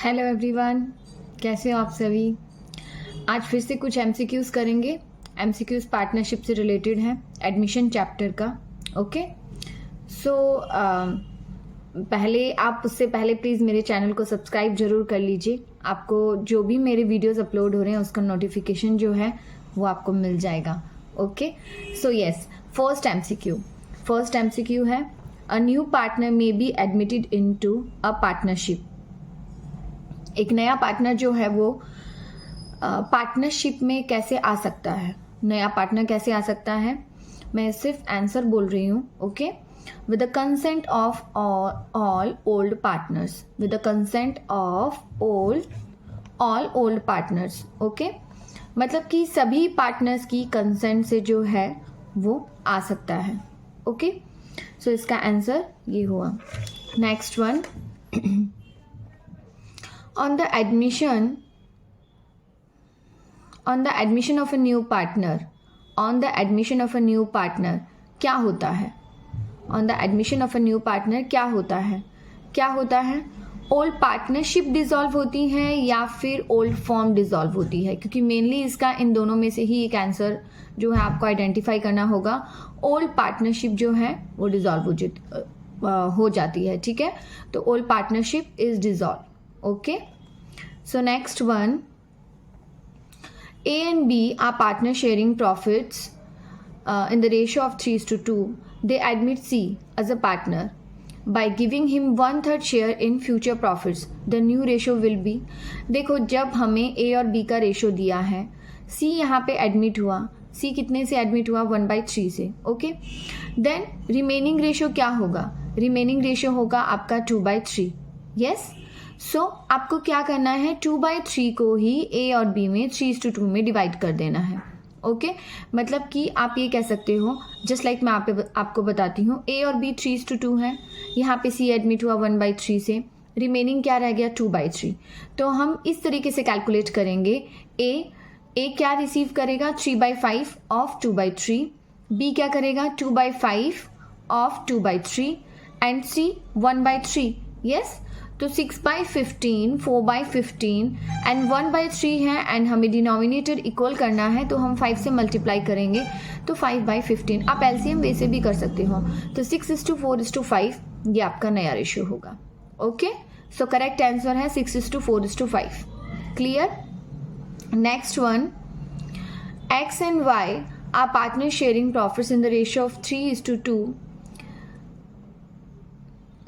Hello everyone, कैसे हो आप सभी। आज फिर से कुछ एमसीक्यूज़ करेंगे। एमसीक्यूज़ पार्टनरशिप से रिलेटेड हैं, एडमिशन चैप्टर का। ओके सो उससे पहले प्लीज़ मेरे चैनल को सब्सक्राइब जरूर कर लीजिए। आपको जो भी मेरे वीडियोस अपलोड हो रहे हैं उसका नोटिफिकेशन जो है वो आपको मिल जाएगा। Okay so yes, first MCQ है, a new partner may be admitted into a partnership. एक नया पार्टनर जो है वो पार्टनरशिप में कैसे आ सकता है, नया पार्टनर कैसे आ सकता है। मैं सिर्फ आंसर बोल रही हूँ। Okay, with the consent of all old partners, with the consent of all old partners. Okay, मतलब कि सभी पार्टनर्स की कंसेंट से जो है वो आ सकता है। ओके सो इसका आंसर ये हुआ। Next one, on the admission of a new partner, on the admission of a new partner क्या होता है। on the admission of a new partner क्या होता है। ओल्ड पार्टनरशिप डिसॉल्व होती है या फिर ओल्ड फॉर्म डिसॉल्व होती है, क्योंकि मेनली इसका इन दोनों में से ही एक आंसर जो है आपको आइडेंटिफाई करना होगा। ओल्ड पार्टनरशिप जो है वो डिसॉल्व हो जाती है। ठीक है, तो old partnership is dissolve. Okay, so next one, A and B are partner sharing profits in the ratio of 3:2. They admit C as a partner by giving him 1/3 share in future profits. The new ratio will be, देखो जब हमें A और B का ratio दिया है, C यहाँ पे admit हुआ। C कितने से एडमिट हुआ? 1/3 से। ओके, देन रिमेनिंग रेशो क्या होगा? रिमेनिंग रेशो होगा आपका 2/3। यस, सो आपको क्या करना है, 2/3 को ही ए और बी में 3:2 में डिवाइड कर देना है। ओके, मतलब कि आप ये कह सकते हो, जस्ट लाइक मैं आपको बताती हूँ, ए और बी 3:2 है, यहाँ पे सी एडमिट हुआ 1/3 से, रिमेनिंग क्या रह गया? 2/3। तो हम इस तरीके से कैलकुलेट करेंगे, ए क्या रिसीव करेगा? 3/5 ऑफ 2/3, बी क्या करेगा? 2/5 ऑफ 2/3 एंड सी 1/3। यस, तो 6/15, 4/15 एंड 1/3 है, एंड हमें डिनोमिनेटर इक्वल करना है तो हम 5 से मल्टीप्लाई करेंगे तो 5/15। आप एलसीएम वैसे भी कर सकते हो, तो 6:4:5 ये आपका नया रेशियो होगा। ओके, सो करेक्ट आंसर है 6:4:5। Clear. Next one, X and Y are partner sharing profits in the ratio of 3:2।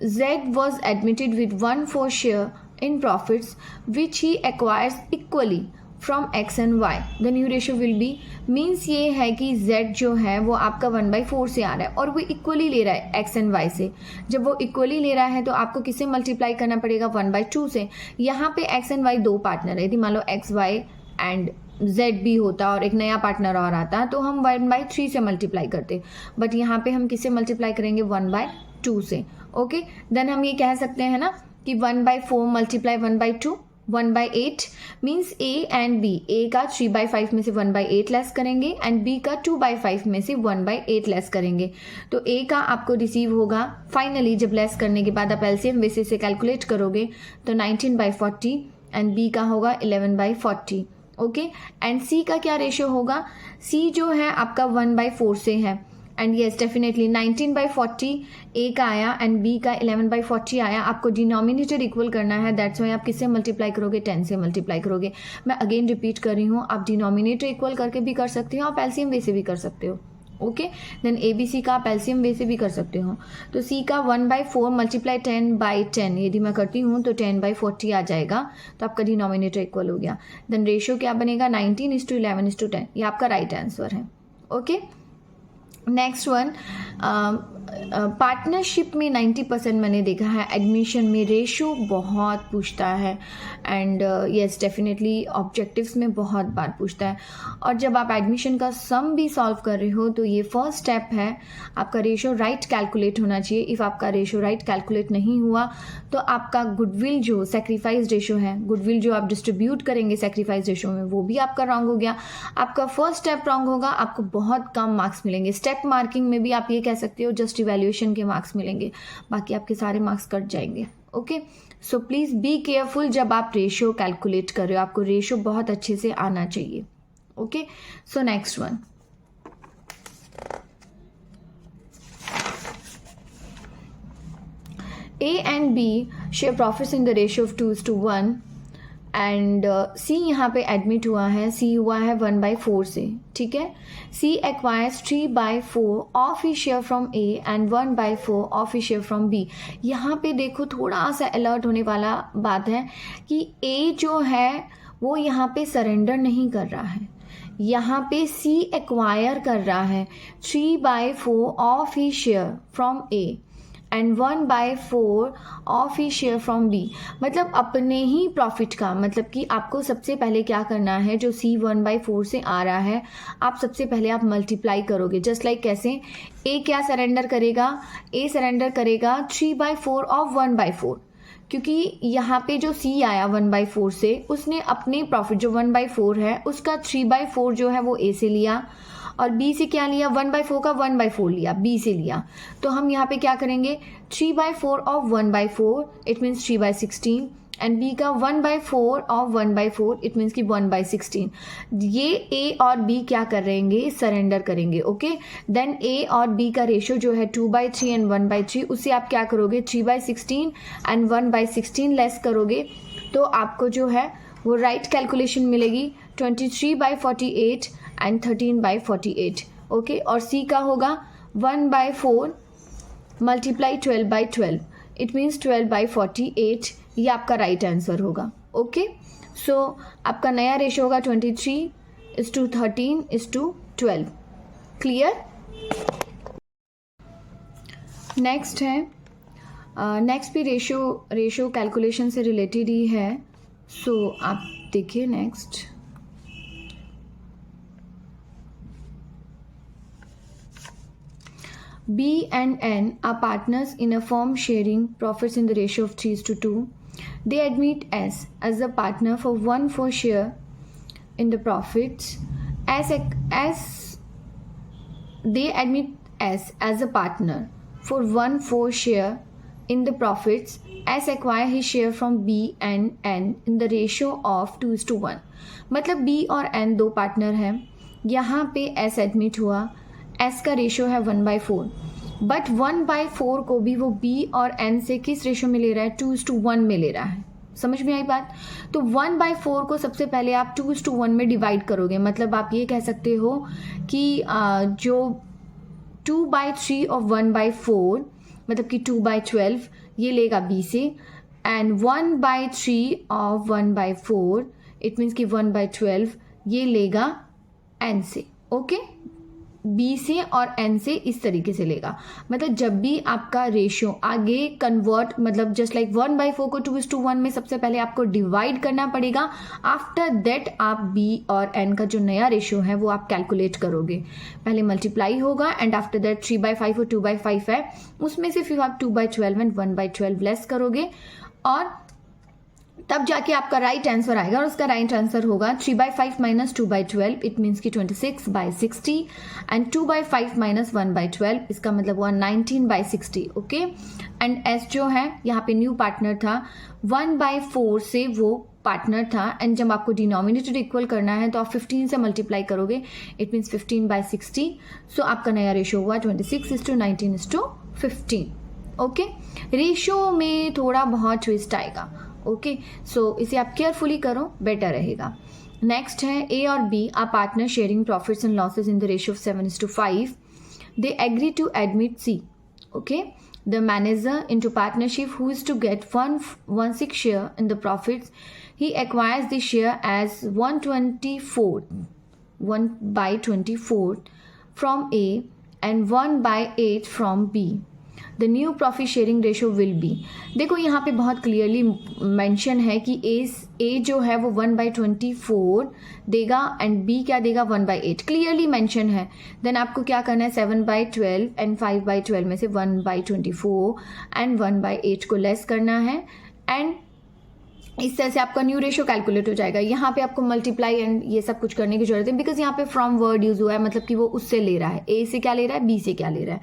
Z was admitted with 1/4 share in profits which he acquires equally from X and Y. The new ratio will be, means ये है कि Z जो है वो आपका 1/4 से आ रहा है और वो इक्वली ले रहा है X and Y से। जब वो इक्वली ले रहा है तो आपको किससे मल्टीप्लाई करना पड़ेगा? 1/2 से। यहाँ पे X and Y दो पार्टनर है, यदि मान लो X, Y एंड Z भी होता और एक नया पार्टनर और आता तो हम 1/3 से मल्टीप्लाई करते, बट यहाँ पे हम किससे मल्टीप्लाई करेंगे? 1/2 से। ओके, देन हम ये कह सकते हैं ना कि 1/4 multiply 1/2, 1/8 means A and B, A का 3/5 में से 1/8 लेस करेंगे एंड बी का 2/5 में से 1/8 लेस करेंगे, तो ए का आपको रिसीव होगा फाइनली, जब लेस करने के बाद आप एलसीएम बेसिस से कैलकुलेट करोगे तो 19/40 एंड बी का होगा 11/40। ओके, एंड सी का क्या रेशियो होगा? सी जो है आपका 1/4 से है, एंड येस डेफिनेटली 19/40 ए का आया एंड बी का 11/40 आया। आपको डिनोमिनेटर इक्वल करना है, दैट्स वाई आप किससे मल्टीप्लाई करोगे? 10 से मल्टीप्लाई करोगे। मैं अगेन रिपीट कर रही हूँ, आप डिनोमिनेटर इक्वल करके भी कर सकते हो, आप एलसीएम वे से भी कर सकते हो। Okay, then A B C का आप एलसीएम वे से भी कर सकते हो। तो सी का 1/4 मल्टीप्लाई 10/10, यदि मैं करती हूँ तो 10/40 आ जाएगा, तो आपका डिनोमिनेटर इक्वल हो गया। देन रेशियो क्या बनेगा? 19:11:10। ये आपका राइट आंसर है। ओके, नेक्स्ट वन, पार्टनरशिप में 90% मैंने देखा है एडमिशन में रेशो बहुत पूछता है, एंड यस डेफिनेटली ऑब्जेक्टिव्स में बहुत बार पूछता है। और जब आप एडमिशन का सम भी सॉल्व कर रहे हो तो ये फर्स्ट स्टेप है, आपका रेशो राइट कैलकुलेट होना चाहिए। इफ़ आपका रेशो राइट कैलकुलेट नहीं हुआ तो आपका गुडविल जो सेक्रीफाइस रेशो है, गुडविल जो आप डिस्ट्रीब्यूट करेंगे सेक्रीफाइस रेशो में, वो भी आपका रॉन्ग हो गया। आपका फर्स्ट स्टेप रॉन्ग होगा, आपको बहुत कम मार्क्स मिलेंगे। स्टेप मार्किंग में भी आप ये कह सकते हो जस्ट पोस्ट इवैल्यूएशन के मार्क्स मिलेंगे, बाकी आपके सारे मार्क्स कट जाएंगे। Okay, so please be careful जब आप रेशियो कैलकुलेट कर रहे हो, आपको रेशियो बहुत अच्छे से आना चाहिए। Okay, so next one, A and B share profits in the ratio of 2:1 and C यहाँ पे एडमिट हुआ है, C हुआ है 1/4 से, ठीक है। C acquires 3/4 of his share from A and 1/4 of his share from B। यहाँ पे देखो थोड़ा सा अलर्ट होने वाला बात है कि A जो है वो यहाँ पे सरेंडर नहीं कर रहा है, यहाँ पे C एक्वायर कर रहा है 3/4 of his share from A and 1/4 of his share from B. मतलब अपने ही प्रॉफिट का, मतलब कि आपको सबसे पहले क्या करना है, जो C 1/4 से आ रहा है आप सबसे पहले आप मल्टीप्लाई करोगे। जस्ट लाइक कैसे, A क्या सरेंडर करेगा, A सरेंडर करेगा 3/4 ऑफ 1/4, क्योंकि यहाँ पे जो C आया 1/4 से, उसने अपने प्रॉफिट जो 1/4 है उसका 3/4 जो है वो A से लिया, और B से क्या लिया, 1/4 का 1/4 लिया, B से लिया। तो हम यहाँ पे क्या करेंगे, 3/4 of 1/4 it means 3/16, and B का 1/4 ऑफ 1/4 इट मीन्स कि 1/16। ये A और B क्या करेंगे, सरेंडर करेंगे। ओके, देन A और B का रेशियो जो है 2/3 एंड 1/3, उससे आप क्या करोगे, 3/16 एंड 1/16 लेस करोगे, तो आपको जो है वो राइट कैलकुलेशन मिलेगी 23/48 एंड 13/48। ओके, और C का होगा 1/4 मल्टीप्लाई 12/12 इट मीन्स 12/48। ये आपका राइट आंसर होगा। ओके, सो आपका नया रेशियो होगा 23:13:12। क्लियर। नेक्स्ट है, नेक्स्ट भी रेशियो कैलकुलेशन से रिलेटेड ही है। सो आप देखिए next, B and N are partners in a firm sharing profits in the ratio of 3:2. They admit S as a partner for 1/4 share in the profits. They admit S as a partner for 1/4 share in the profits. S acquire his share from B and N in the ratio of 2:1. मतलब B और N दो partner हैं, यहाँ पे S admit हुआ, S का ratio है 1/4, but 1/4 को भी वो B और N से किस रेशियो में ले रहा है, 2:1 में ले रहा है। समझ में आई बात। तो 1/4 को सबसे पहले आप 2:1 में डिवाइड करोगे, मतलब आप ये कह सकते हो कि जो 2/3 ऑफ 1/4 मतलब कि 2/12 ये लेगा B से, एंड 1/3 ऑफ 1/4 इट मीन्स कि 1/12 ये लेगा N से। ओके, B से और N से इस तरीके से लेगा। मतलब जब भी आपका रेशियो आगे कन्वर्ट, मतलब जस्ट लाइक 1/4 को 2:1 में सबसे पहले आपको डिवाइड करना पड़ेगा, आफ्टर दैट आप B और N का जो नया रेशियो है वो आप कैलकुलेट करोगे। पहले मल्टीप्लाई होगा एंड आफ्टर दैट 3/5 और 2/5 है, उसमें से फिर आप 2/12 एंड 1/12 लेस करोगे, और तब जाके आपका राइट आंसर आएगा, और उसका राइट आंसर होगा 3/5 माइनस 2/12 इट मीन्स की 26/60, एंड 2/5 माइनस 1/12 इसका मतलब हुआ 19/60। ओके, एंड S जो है यहाँ पे न्यू पार्टनर था, 1/4 से वो पार्टनर था, एंड जब आपको डिनोमिनेटर इक्वल करना है तो आप 15 से मल्टीप्लाई करोगे, इट मीन्स 15/60। सो आपका नया रेशियो हुआ 26:19:15। ओके, रेशियो में थोड़ा बहुत ट्विस्ट आएगा। ओके, सो इसे आप केयरफुली करो, बेटर रहेगा। नेक्स्ट है, A और B are partner sharing profits and losses in the ratio of 7:5. They agree to admit C. Okay, the manager into partnership who is to get 1/6 share in the profits. He acquires the share as 1/24 from A and 1/8 from B. The new profit sharing ratio will be. देखो यहाँ पे बहुत clearly mention है कि A जो है वो 1/24 देगा एंड B क्या देगा, 1/8, क्लियरली मेंशन है। देन आपको क्या करना है, 7/12 एंड 5/12 में से 1/24 एंड 1/8 को लेस करना है, एंड इस तरह से आपका न्यू रेशियो कैलकुलेट हो जाएगा। यहाँ पे आपको मल्टीप्लाई एंड ये सब कुछ करने की जरूरत है, बिकॉज यहाँ पे फ्रॉम वर्ड यूज हुआ है, मतलब कि वो उससे ले रहा है, ए से क्या ले रहा है, बी से क्या ले रहा है।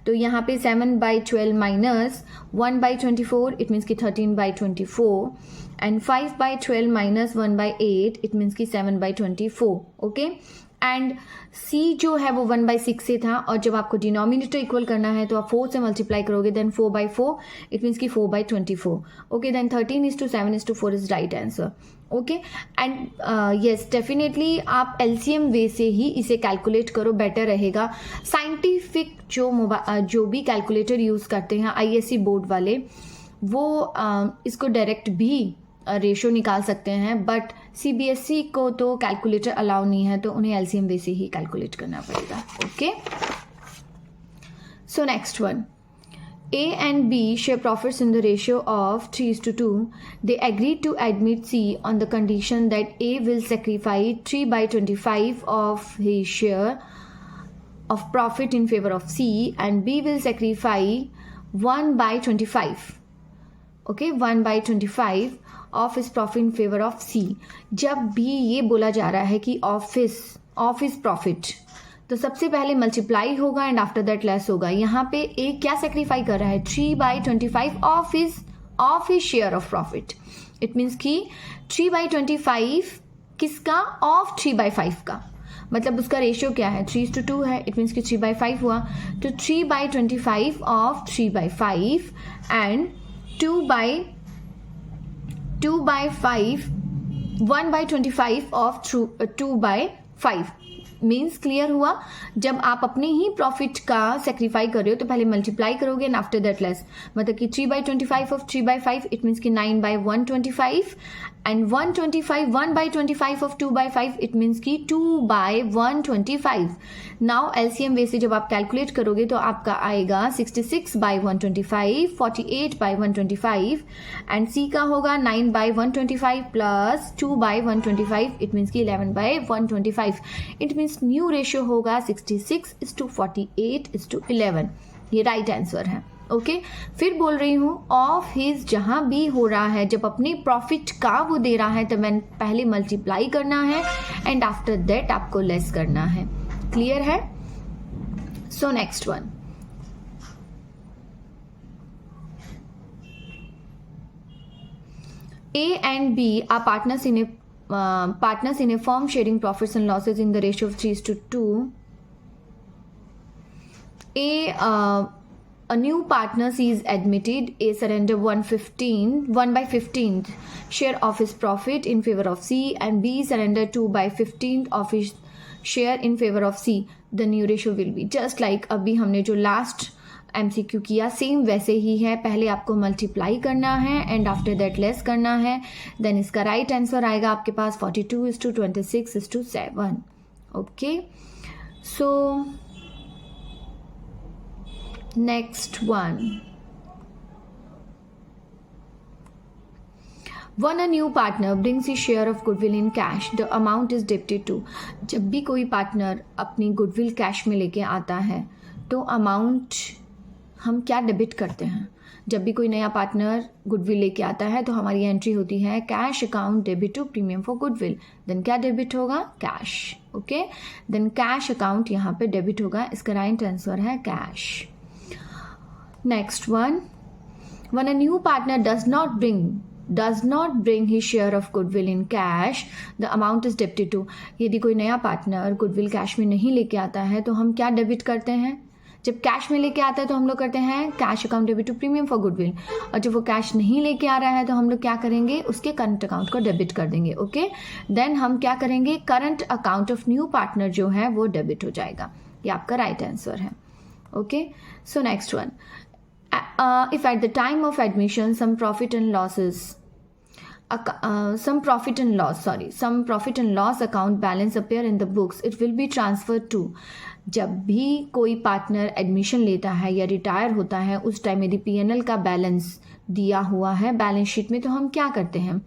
तो यहाँ पे 7/12 माइनस 1/24 इट मीन्स की 13/24 एंड 5/12 माइनस 1/8 इट मीन्स की 7/24। ओके, एंड c जो है वो 1/6 से था, और जब आपको डिनोमिनेटर इक्वल करना है तो आप 4 से मल्टीप्लाई करोगे, देन 4/4 इट मीन्स की 4/24। Okay, then 13:7:4 is right answer. Okay, and yes definitely आप एलसीएम वे से ही इसे कैलकुलेट करो, बेटर रहेगा। साइंटिफिक जो भी कैलकुलेटर यूज़ करते हैं आईएससी बोर्ड वाले, वो इसको डायरेक्ट भी रेशो निकाल सकते हैं, बट सीबीएसई को तो कैलकुलेटर अलाउ नहीं है, तो उन्हें एलसीएम वे से ही कैलकुलेट करना पड़ेगा। Okay, so next one, A and B share profits in the ratio of 3:2. They agreed to admit C on the condition that A will sacrifice 3/25 of his share of profit in favor of C and B will sacrifice 1/25. Okay, 1/25 of his profit in favor of C. जब भी ये बोला जा रहा है कि of his profit, तो सबसे पहले मल्टीप्लाई होगा एंड आफ्टर दैट लेस होगा। यहाँ पे ए क्या सेक्रीफाई कर रहा है, 3/25 of his share of profit. It means कि 3/25 किसका, ऑफ 3/5 का, मतलब उसका रेशियो क्या है, 3:2 है, इट मीन्स कि 3/5 हुआ। तो 3/25 of 3/5 and 2/5 1/25 of 2/5 means clear हुआ। जब आप अपने ही प्रॉफिट का सेक्रीफाई कर रहे हो तो पहले मल्टीप्लाई करोगे एंड आफ्टर दैट लेस, मतलब कि 3/25 ऑफ 3/5 इट मीन्स कि 9/125 एंड 1/25 ऑफ 2/5 इट मीन्स कि 2/125। नाउ एलसीएम वे से जब आप कैलकुलेट करोगे तो आपका आएगा 66/125, 48/125 एंड सी का होगा 9/125 प्लस 2/125 इट मीन्स कि 11/125। इट मीन्स न्यू रेशियो होगा 66:48:11। ये राइट आंसर है। ओके, फिर बोल रही हूँ ऑफ हिज जहां भी हो रहा है, जब अपने प्रॉफिट का वो दे रहा है तो मैंने पहले मल्टीप्लाई करना है एंड आफ्टर दैट आपको लेस करना है। क्लियर है? So next one, A and B are partners in a firm sharing profits and losses in the ratio of 3:2. A new partner C is admitted. A surrender 1/15 share of his profit in favor of C and B surrender 2/15 of his share in favor of C. The new ratio will be just like अभी हमने जो last MCQ किया same वैसे ही है। पहले आपको multiply करना है एंड आफ्टर दैट लेस करना है, देन इसका राइट आंसर आएगा आपके पास 42:26:7। Okay, so next one, when a new partner brings his share of goodwill in cash, the amount is debited to. जब भी कोई पार्टनर अपनी गुडविल कैश में लेके आता है तो अमाउंट हम क्या डेबिट करते हैं। जब भी कोई नया पार्टनर गुडविल लेके आता है तो हमारी एंट्री होती है cash account debit to premium for goodwill, then क्या डेबिट होगा, cash. Okay, then cash account यहाँ पे डेबिट होगा, इसका राइट आंसर है cash. Next one, when a new partner does not bring his share of goodwill in cash, the amount is debited to. यदि कोई नया पार्टनर गुडविल कैश में नहीं लेके आता है तो हम क्या डेबिट करते हैं। जब कैश में लेके आता है तो हम लोग करते हैं cash account debit to premium for goodwill, और जब वो कैश नहीं लेके आ रहा है तो हम लोग क्या करेंगे, उसके करंट अकाउंट को डेबिट कर देंगे। ओके, देन हम क्या करेंगे, current account of new partner जो है वो डेबिट हो जाएगा। ये आपका राइट आंसर है। Okay, so next one, if at the time of admission some profit and loss account balance appear in the books, it will be transferred to. जब भी कोई पार्टनर एडमिशन लेता है या रिटायर होता है उस टाइम यदि PNL का बैलेंस दिया हुआ है बैलेंस शीट में, तो हम क्या करते हैं,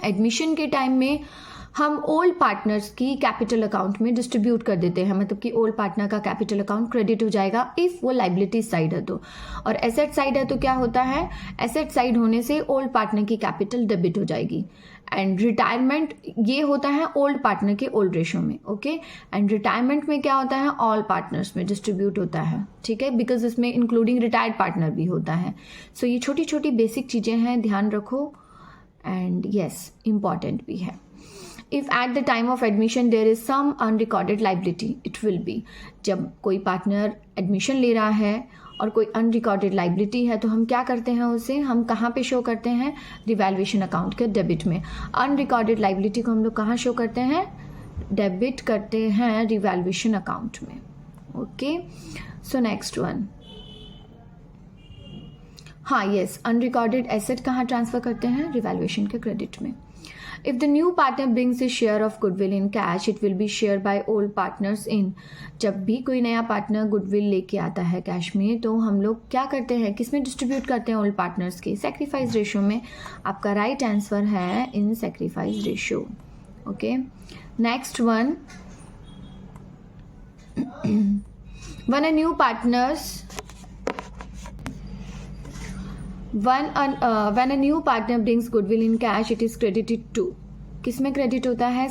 एडमिशन के टाइम में हम ओल्ड पार्टनर्स की कैपिटल अकाउंट में डिस्ट्रीब्यूट कर देते हैं, मतलब कि ओल्ड पार्टनर का कैपिटल अकाउंट क्रेडिट हो जाएगा इफ़ वो लाइबिलिटी साइड है तो, और एसेट साइड है तो क्या होता है, एसेट साइड होने से ओल्ड पार्टनर की कैपिटल डेबिट हो जाएगी। एंड रिटायरमेंट ये होता है ओल्ड पार्टनर के ओल्ड रेशो में, ओके। एंड रिटायरमेंट में क्या होता है, ऑल पार्टनर्स में डिस्ट्रीब्यूट होता है, ठीक है, बिकॉज इसमें इंक्लूडिंग रिटायर्ड पार्टनर भी होता है। सो ये छोटी छोटी बेसिक चीज़ें हैं, ध्यान रखो, एंड यस इम्पॉर्टेंट भी है। If at the time of admission there is some unrecorded liability, it will be, जब कोई पार्टनर एडमिशन ले रहा है और कोई अनरिकॉर्डेड लाइबिलिटी है तो हम क्या करते हैं, उसे हम कहाँ पे शो करते हैं, रिवैल्यूएशन अकाउंट के डेबिट में। अनरिकॉर्डेड लाइबिलिटी को हम लोग कहाँ शो करते हैं, डेबिट करते हैं रिवैल्यूएशन अकाउंट में, ओके। सो नेक्स्ट वन, हाँ यस, अनरिकॉर्डेड एसेट कहाँ ट्रांसफर करते हैं, रिवैल्यूएशन के क्रेडिट में। If the new partner brings his share of goodwill in cash, it will be shared by old partners in. जब भी कोई नया पार्टनर गुडविल लेके आता है कैश में तो हम लोग क्या करते हैं, किस में डिस्ट्रीब्यूट करते हैं, ओल्ड पार्टनर्स के सैक्रिफाइस रेशियो में। आपका राइट आंसर है in sacrifice ratio, okay. Next one, when a new partner brings goodwill in cash, it is credited to, किस में क्रेडिट होता है,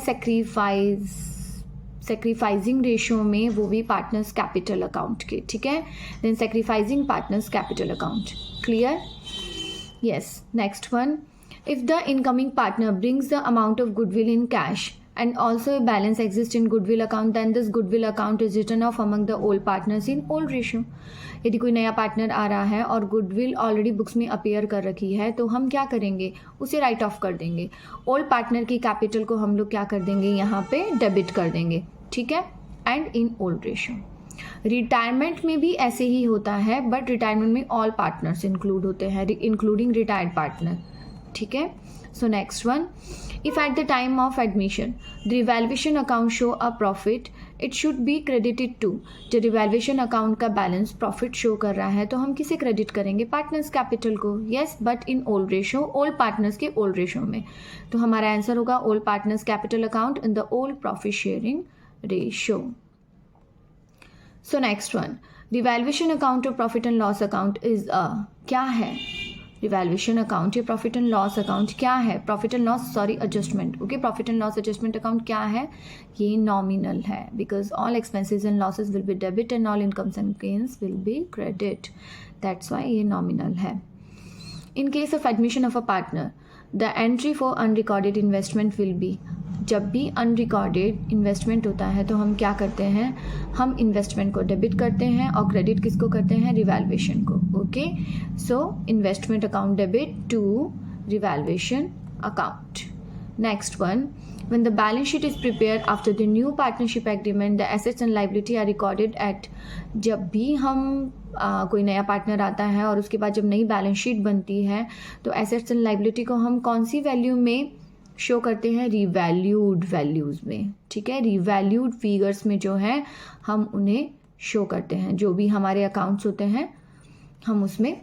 सैक्रिफाइसिंग रेशियो में, वो भी पार्टनर्स कैपिटल अकाउंट के, ठीक है। Then sacrificing partners capital account, clear, yes. Next one, if the incoming partner brings the amount of goodwill in cash and also a balance exists in goodwill account, then this goodwill account is written off among the old partners in old ratio. यदि कोई नया partner आ रहा है और goodwill already books में appear कर रखी है तो हम क्या करेंगे, उसे राइट ऑफ कर देंगे। ओल्ड पार्टनर की कैपिटल को हम लोग क्या कर देंगे, यहाँ पे डेबिट कर देंगे, ठीक है, and in old ratio. Retirement में भी ऐसे ही होता है, बट रिटायरमेंट में ऑल पार्टनर्स इंक्लूड होते हैं, इंक्लूडिंग रिटायर्ड पार्टनर, ठीक है। So next one, if at the time of admission the revaluation account show a profit, it should be credited to, जो revaluation account का balance profit show कर रहा है तो हम किसे credit करेंगे, partners capital को, yes, but in old ratio, old partners के old ratio में। तो हमारा आंसर होगा old partners capital account in the old profit sharing ratio. So next one, revaluation account or profit and loss account is a, क्या है, revaluation account या profit and loss account क्या है, profit and loss adjustment, okay. Profit and loss adjustment account क्या है, ये nominal है, because all expenses and losses will be debit and all incomes and gains will be credit, that's why ये nominal है। In case of admission of a partner the entry for unrecorded investment will be, जब भी unrecorded investment होता है तो हम क्या करते हैं, हम इन्वेस्टमेंट को डेबिट करते हैं और क्रेडिट किसको करते हैं, रिवैल्यूएशन को, okay. So investment account debit to revaluation account. Next one, when the balance sheet is prepared after the new partnership agreement, the assets and liability are recorded at, जब भी हम कोई नया पार्टनर आता है और उसके बाद जब नई बैलेंस शीट बनती है तो एसेट्स एंड लाइबिलिटी को हम कौन सी वैल्यू में शो करते हैं, रिवैल्यूड वैल्यूज़ में, ठीक है। रिवैल्यूड फिगर्स में जो है हम उन्हें शो करते हैं, जो भी हमारे अकाउंट्स होते हैं हम उसमें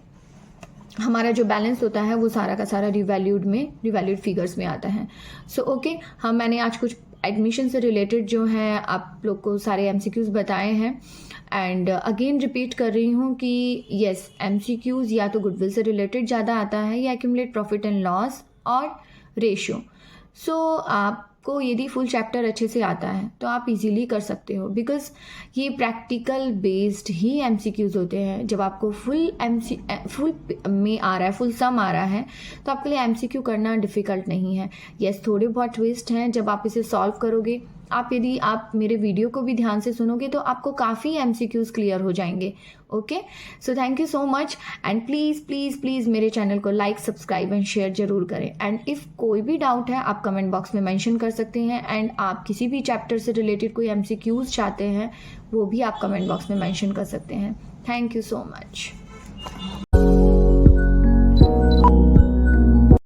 हमारा जो बैलेंस होता है वो सारा का सारा रिवैल्यूड फिगर्स में आता है। सो ओके, मैंने आज कुछ एडमिशन से रिलेटेड जो है आप लोग को सारे एमसीक्यूज़ बताए हैं, एंड अगेन रिपीट कर रही हूँ कि यस, एमसीक्यूज़ या तो गुडविल से रिलेटेड ज़्यादा आता है या एक्यूमुलेट प्रॉफिट एंड लॉस और रेशियो। सो आपको यदि फुल चैप्टर अच्छे से आता है तो आप इजीली कर सकते हो, बिकॉज ये प्रैक्टिकल बेस्ड ही एमसीक्यूज़ होते हैं। जब आपको फुल में आ रहा है, फुल सम आ रहा है तो आपके लिए एमसीक्यू करना डिफ़िकल्ट नहीं है। यस, थोड़े बहुत ट्विस्ट हैं, जब आप इसे सॉल्व करोगे, यदि आप मेरे वीडियो को भी ध्यान से सुनोगे तो आपको काफ़ी एमसीक्यूज़ क्लियर हो जाएंगे, okay. So thank you so much, and please please please मेरे चैनल को लाइक, सब्सक्राइब एंड शेयर जरूर करें। एंड इफ़ कोई भी डाउट है आप कमेंट बॉक्स में मेंशन कर सकते हैं, एंड आप किसी भी चैप्टर से रिलेटेड कोई एमसीक्यूज़ चाहते हैं वो भी आप कमेंट बॉक्स में मेंशन कर सकते हैं। Thank you so much.